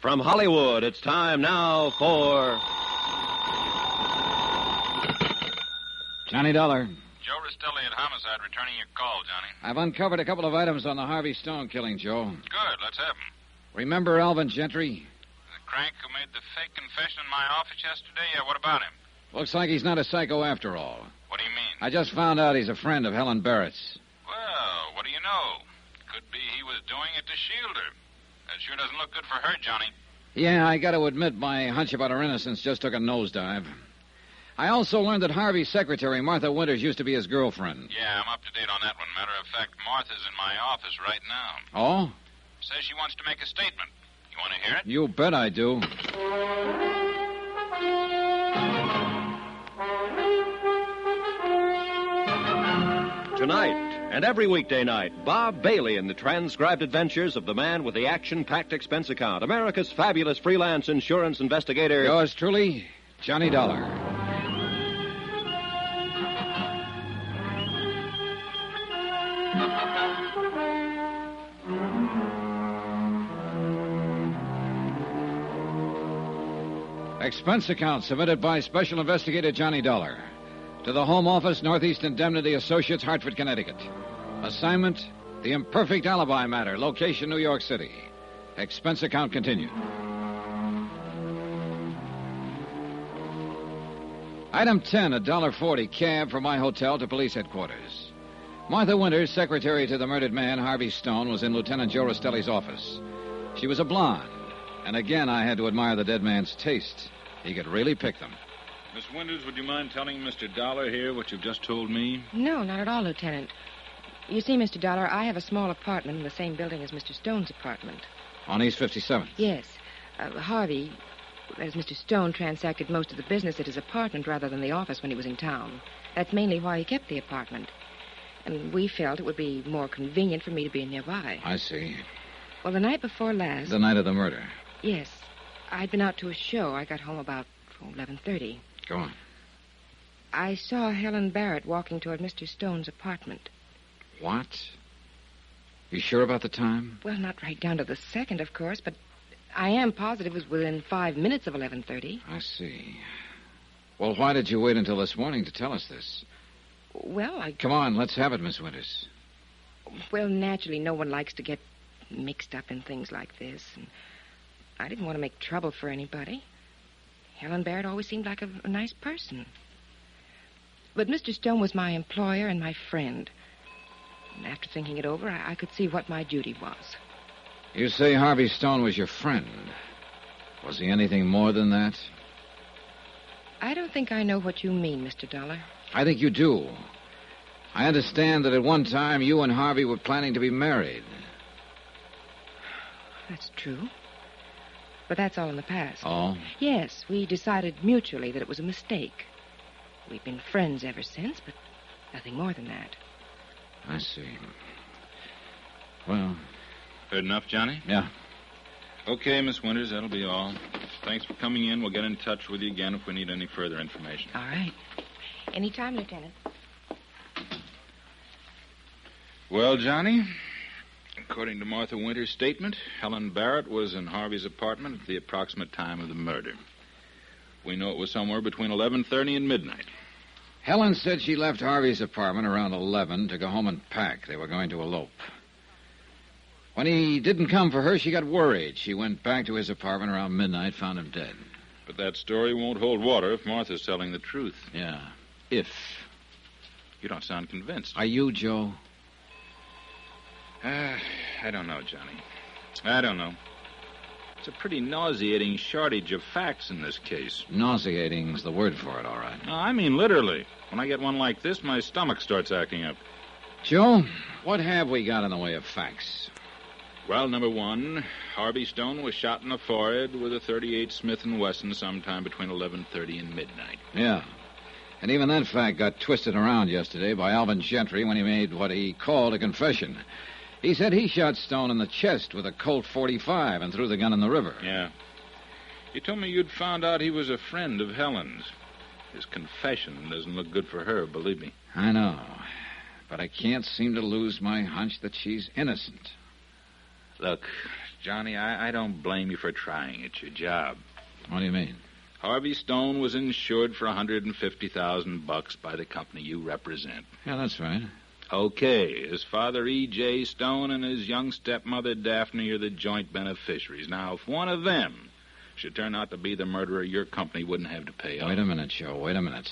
From Hollywood, it's time now for... Johnny Dollar. Joe Rastelli at Homicide, returning your call, Johnny. I've uncovered a couple of items on the Harvey Stone killing, Joe. Good, let's have 'em. Remember Alvin Gentry? The crank who made the fake confession in my office yesterday? Yeah, what about him? Looks like he's not a psycho after all. What do you mean? I just found out he's a friend of Helen Barrett's. Well, what do you know? Could be he was doing it to shield her. That sure doesn't look good for her, Johnny. Yeah, I got to admit my hunch about her innocence just took a nosedive. I also learned that Harvey's secretary, Martha Winters, used to be his girlfriend. Yeah, I'm up to date on that one. Matter of fact, Martha's in my office right now. Oh? Says she wants to make a statement. You want to hear it? You bet I do. Tonight, and every weekday night, Bob Bailey in the transcribed adventures of the man with the action-packed expense account, America's fabulous freelance insurance investigator. Yours truly, Johnny Dollar. Expense account submitted by Special Investigator Johnny Dollar to the Home Office, Northeast Indemnity Associates, Hartford, Connecticut. Assignment, the Imperfect Alibi matter, location New York City. Expense account continued. Item 10, $1.40 cab from my hotel to police headquarters. Martha Winters, secretary to the murdered man, Harvey Stone, was in Lieutenant Joe Rastelli's office. She was a blonde, and again I had to admire the dead man's taste. He could really pick them. Miss Winters, would you mind telling Mr. Dollar here what you've just told me? No, not at all, Lieutenant. You see, Mr. Dollar, I have a small apartment in the same building as Mr. Stone's apartment. On East 57th? Yes. Harvey, as Mr. Stone, transacted most of the business at his apartment rather than the office when he was in town. That's mainly why he kept the apartment. And we felt it would be more convenient for me to be nearby. I see. Well, the night before last... The night of the murder? Yes. I'd been out to a show. I got home about 11:30. Go on. I saw Helen Barrett walking toward Mr. Stone's apartment. What? You sure about the time? Well, not right down to the second, of course, but I am positive it was within 5 minutes of 11:30. I see. Well, why did you wait until this morning to tell us this? Well, Come on, let's have it, Miss Winters. Well, naturally, no one likes to get mixed up in things like this, and I didn't want to make trouble for anybody. Helen Barrett always seemed like a nice person. But Mr. Stone was my employer and my friend. And after thinking it over, I could see what my duty was. You say Harvey Stone was your friend. Was he anything more than that? I don't think I know what you mean, Mr. Dollar. I think you do. I understand that at one time you and Harvey were planning to be married. That's true. But that's all in the past. Oh? Yes, we decided mutually that it was a mistake. We've been friends ever since, but nothing more than that. I see. Well... Heard enough, Johnny? Yeah. Okay, Miss Winters, that'll be all. Thanks for coming in. We'll get in touch with you again if we need any further information. All right. Anytime, Lieutenant. Well, Johnny, according to Martha Winters' statement, Helen Barrett was in Harvey's apartment at the approximate time of the murder. We know it was somewhere between 11:30 and midnight. Helen said she left Harvey's apartment around 11 to go home and pack. They were going to elope. When he didn't come for her, she got worried. She went back to his apartment around midnight, found him dead. But that story won't hold water if Martha's telling the truth. Yeah, if. You don't sound convinced. Are you, Joe? I don't know, Johnny. I don't know. It's a pretty nauseating shortage of facts in this case. Nauseating's the word for it, all right. No, I mean literally. When I get one like this, my stomach starts acting up. Joe, what have we got in the way of facts? Well, number one, Harvey Stone was shot in the forehead with a .38 Smith & Wesson sometime between 11:30 and midnight. Yeah. And even that fact got twisted around yesterday by Alvin Gentry when he made what he called a confession. He said he shot Stone in the chest with a Colt .45 and threw the gun in the river. Yeah. You told me you'd found out he was a friend of Helen's. His confession doesn't look good for her, believe me. I know. But I can't seem to lose my hunch that she's innocent. Look, Johnny, I don't blame you for trying. It's your job. What do you mean? Harvey Stone was insured for $150,000 by the company you represent. Yeah, that's right. Okay, his father, E.J. Stone, and his young stepmother, Daphne, are the joint beneficiaries. Now, if one of them should turn out to be the murderer, your company wouldn't have to pay up. Wait a minute, Joe. Wait a minute.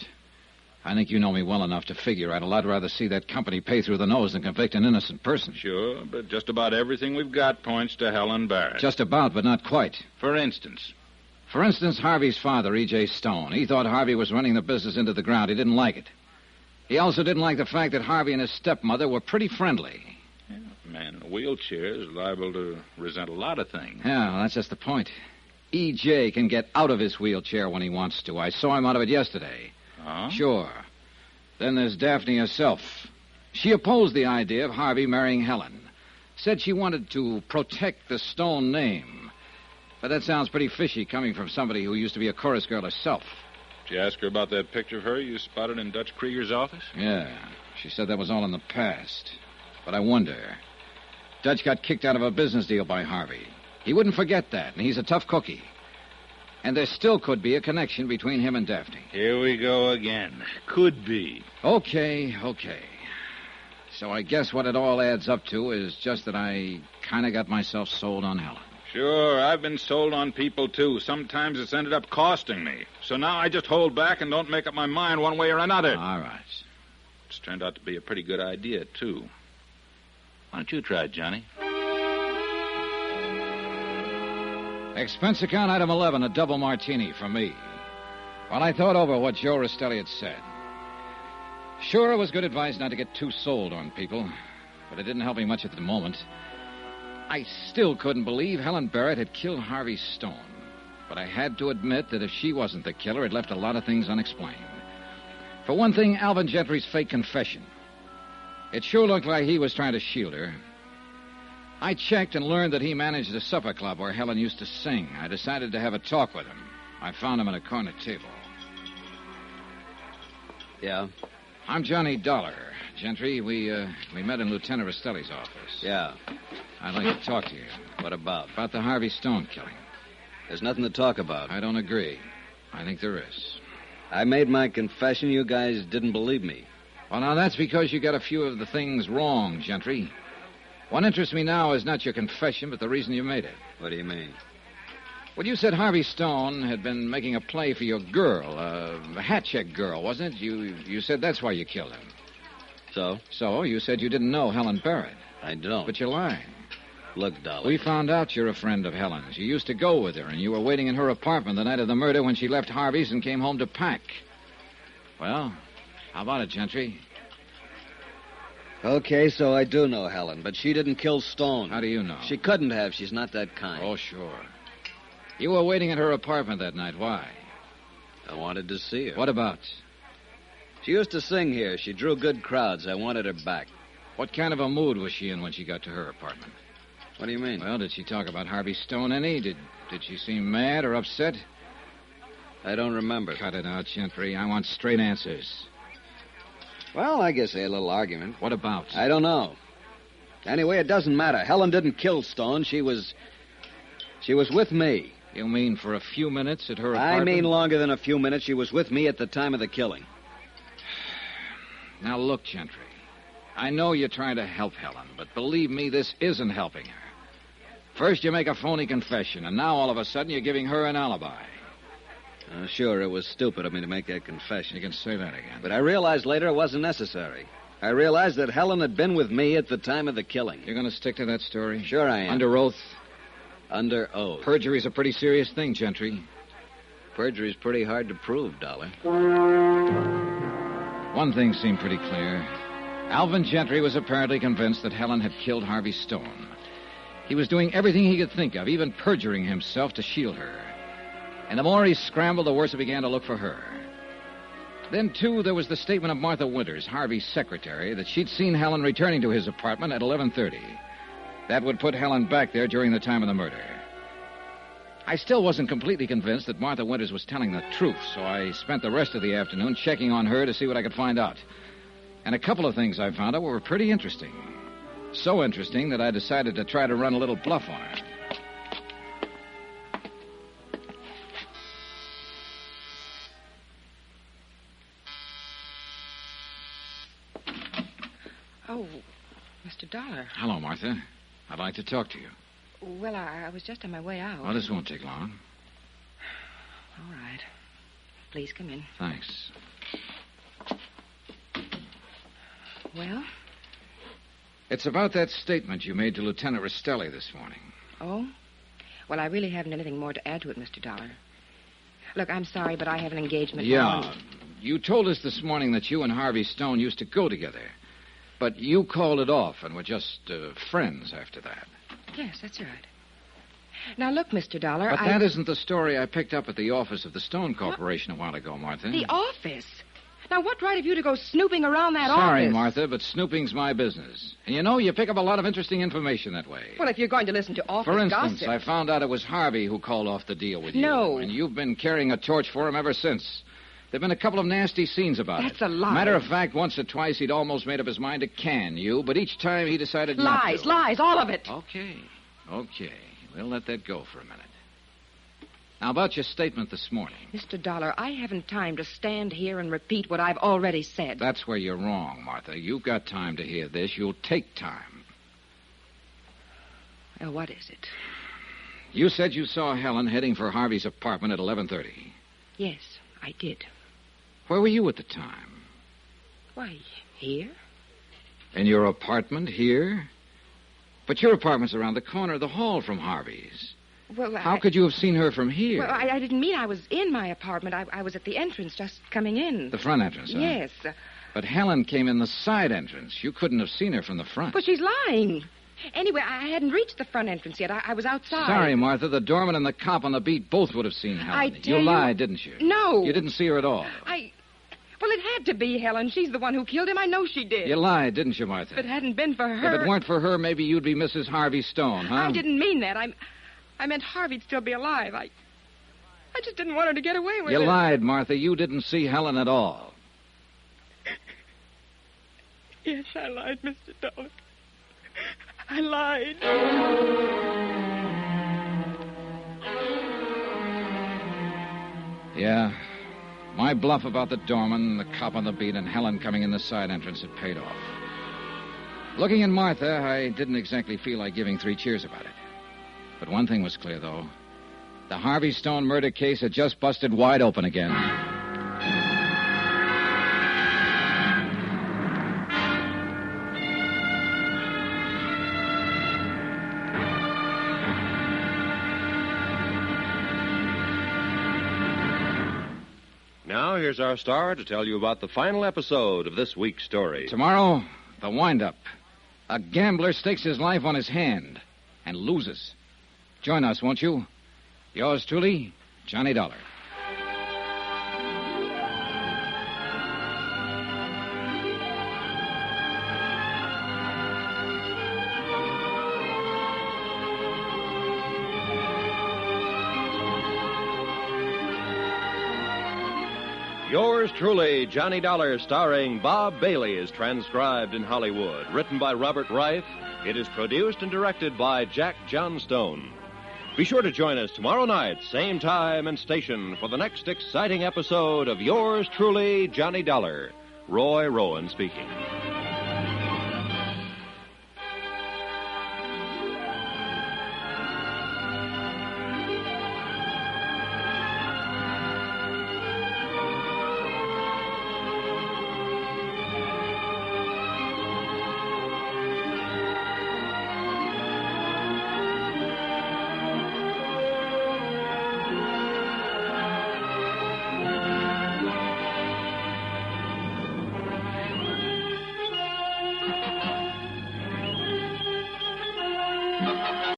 I think you know me well enough to figure I'd a lot rather see that company pay through the nose than convict an innocent person. Sure, but just about everything we've got points to Helen Barrett. Just about, but not quite. For instance? For instance, Harvey's father, E.J. Stone. He thought Harvey was running the business into the ground. He didn't like it. He also didn't like the fact that Harvey and his stepmother were pretty friendly. Yeah, a man in a wheelchair is liable to resent a lot of things. Yeah, well, that's just the point. E.J. can get out of his wheelchair when he wants to. I saw him out of it yesterday. Huh? Sure. Then there's Daphne herself. She opposed the idea of Harvey marrying Helen. Said she wanted to protect the Stone name. But that sounds pretty fishy coming from somebody who used to be a chorus girl herself. Did you ask her about that picture of her you spotted in Dutch Krieger's office? Yeah. She said that was all in the past. But I wonder. Dutch got kicked out of a business deal by Harvey. He wouldn't forget that, and he's a tough cookie. And there still could be a connection between him and Daphne. Here we go again. Could be. Okay. So I guess what it all adds up to is just that I kind of got myself sold on Helen. Sure, I've been sold on people, too. Sometimes it's ended up costing me. So now I just hold back and don't make up my mind one way or another. All right. It's turned out to be a pretty good idea, too. Why don't you try it, Johnny? Expense account item 11, a double martini for me. Well, I thought over what Joe Rostelli had said. Sure, it was good advice not to get too sold on people, but it didn't help me much at the moment. I still couldn't believe Helen Barrett had killed Harvey Stone. But I had to admit that if she wasn't the killer, it left a lot of things unexplained. For one thing, Alvin Gentry's fake confession. It sure looked like he was trying to shield her. I checked and learned that he managed a supper club where Helen used to sing. I decided to have a talk with him. I found him at a corner table. Yeah? I'm Johnny Dollar. Gentry, we met in Lieutenant Rostelli's office. Yeah. I'd like to talk to you. What about? About the Harvey Stone killing. There's nothing to talk about. I don't agree. I think there is. I made my confession. You guys didn't believe me. Well, now, that's because you got a few of the things wrong, Gentry. What interests me now is not your confession, but the reason you made it. What do you mean? Well, you said Harvey Stone had been making a play for your girl, a hat check girl, wasn't it? You said that's why you killed him. So? So, you said you didn't know Helen Barrett. I don't. But you're lying. Look, Dolly. We found out you're a friend of Helen's. You used to go with her, and you were waiting in her apartment the night of the murder when she left Harvey's and came home to pack. Well, how about it, Gentry? Okay, so I do know Helen, but she didn't kill Stone. How do you know? She couldn't have. She's not that kind. Oh, sure. You were waiting in her apartment that night. Why? I wanted to see her. What about? She used to sing here. She drew good crowds. I wanted her back. What kind of a mood was she in when she got to her apartment? What do you mean? Well, did she talk about Harvey Stone any? Did she seem mad or upset? I don't remember. Cut it out, Gentry. I want straight answers. Well, I guess they had a little argument. What about? I don't know. Anyway, it doesn't matter. Helen didn't kill Stone. She was with me. You mean for a few minutes at her apartment? I mean longer than a few minutes. She was with me at the time of the killing. Now, look, Gentry. I know you're trying to help Helen, but believe me, this isn't helping her. First, you make a phony confession, and now all of a sudden you're giving her an alibi. Sure, it was stupid of me to make that confession. You can say that again. But I realized later it wasn't necessary. I realized that Helen had been with me at the time of the killing. You're going to stick to that story? Sure I am. Under oath? Under oath. Perjury's a pretty serious thing, Gentry. Perjury's pretty hard to prove, Dollar. One thing seemed pretty clear. Alvin Gentry was apparently convinced that Helen had killed Harvey Stone. He was doing everything he could think of, even perjuring himself to shield her. And the more he scrambled, the worse it began to look for her. Then, too, there was the statement of Martha Winters, Harvey's secretary, that she'd seen Helen returning to his apartment at 11:30. That would put Helen back there during the time of the murder. I still wasn't completely convinced that Martha Winters was telling the truth, so I spent the rest of the afternoon checking on her to see what I could find out. And a couple of things I found out were pretty interesting. So interesting that I decided to try to run a little bluff on her. Oh, Mr. Dollar. Hello, Martha. I'd like to talk to you. Well, I was just on my way out. Oh, this won't take long. All right. Please come in. Thanks. Well? It's about that statement you made to Lieutenant Rastelli this morning. Oh? Well, I really haven't anything more to add to it, Mr. Dollar. Look, I'm sorry, but I have an engagement now. Yeah. You told us this morning that you and Harvey Stone used to go together. But you called it off and were just friends after that. Yes, that's right. Now, look, Mr. Dollar, But that isn't the story I picked up at the office of the Stone Corporation a while ago, Martha. The office? Now, what right have you to go snooping around that Sorry, office? Martha, but snooping's my business. And you know, you pick up a lot of interesting information that way. Well, if you're going to listen to office For instance, gossip... I found out it was Harvey who called off the deal with you. No. And you've been carrying a torch for him ever since. There've been a couple of nasty scenes about it. That's a lie. Matter of fact, once or twice he'd almost made up his mind to can you, but each time he decided not to. Lies, all of it. Okay. We'll let that go for a minute. Now, about your statement this morning. Mr. Dollar, I haven't time to stand here and repeat what I've already said. That's where you're wrong, Martha. You've got time to hear this. You'll take time. Well, what is it? You said you saw Helen heading for Harvey's apartment at 11:30. Yes, I did. Where were you at the time? Why, here? In your apartment here? But your apartment's around the corner of the hall from Harvey's. Well, How could you have seen her from here? Well, I didn't mean I was in my apartment. I was at the entrance, just coming in. The front entrance, huh? Yes. But Helen came in the side entrance. You couldn't have seen her from the front. But she's lying. Anyway, I hadn't reached the front entrance yet. I was outside. Sorry, Martha. The doorman and the cop on the beat both would have seen Helen. You lied, didn't you? No. You didn't see her at all. Well, it had to be Helen. She's the one who killed him. I know she did. You lied, didn't you, Martha? If it hadn't been for her... If it weren't for her, maybe you'd be Mrs. Harvey Stone, huh? I didn't mean that. I meant Harvey'd still be alive. I just didn't want her to get away with it. You lied, Martha. You didn't see Helen at all. Yes, I lied, Mr. Dollar. I lied. Yeah. My bluff about the doorman, the cop on the beat, and Helen coming in the side entrance had paid off. Looking at Martha, I didn't exactly feel like giving 3 cheers about it. But one thing was clear, though. The Harvey Stone murder case had just busted wide open again. Now, here's our star to tell you about the final episode of this week's story. Tomorrow, the wind-up. A gambler stakes his life on his hand and loses. Join us, won't you? Yours truly, Johnny Dollar. Yours truly, Johnny Dollar, starring Bob Bailey, is transcribed in Hollywood. Written by Robert Reif, it is produced and directed by Jack Johnstone. Be sure to join us tomorrow night, same time and station, for the next exciting episode of Yours truly, Johnny Dollar. Roy Rowan speaking.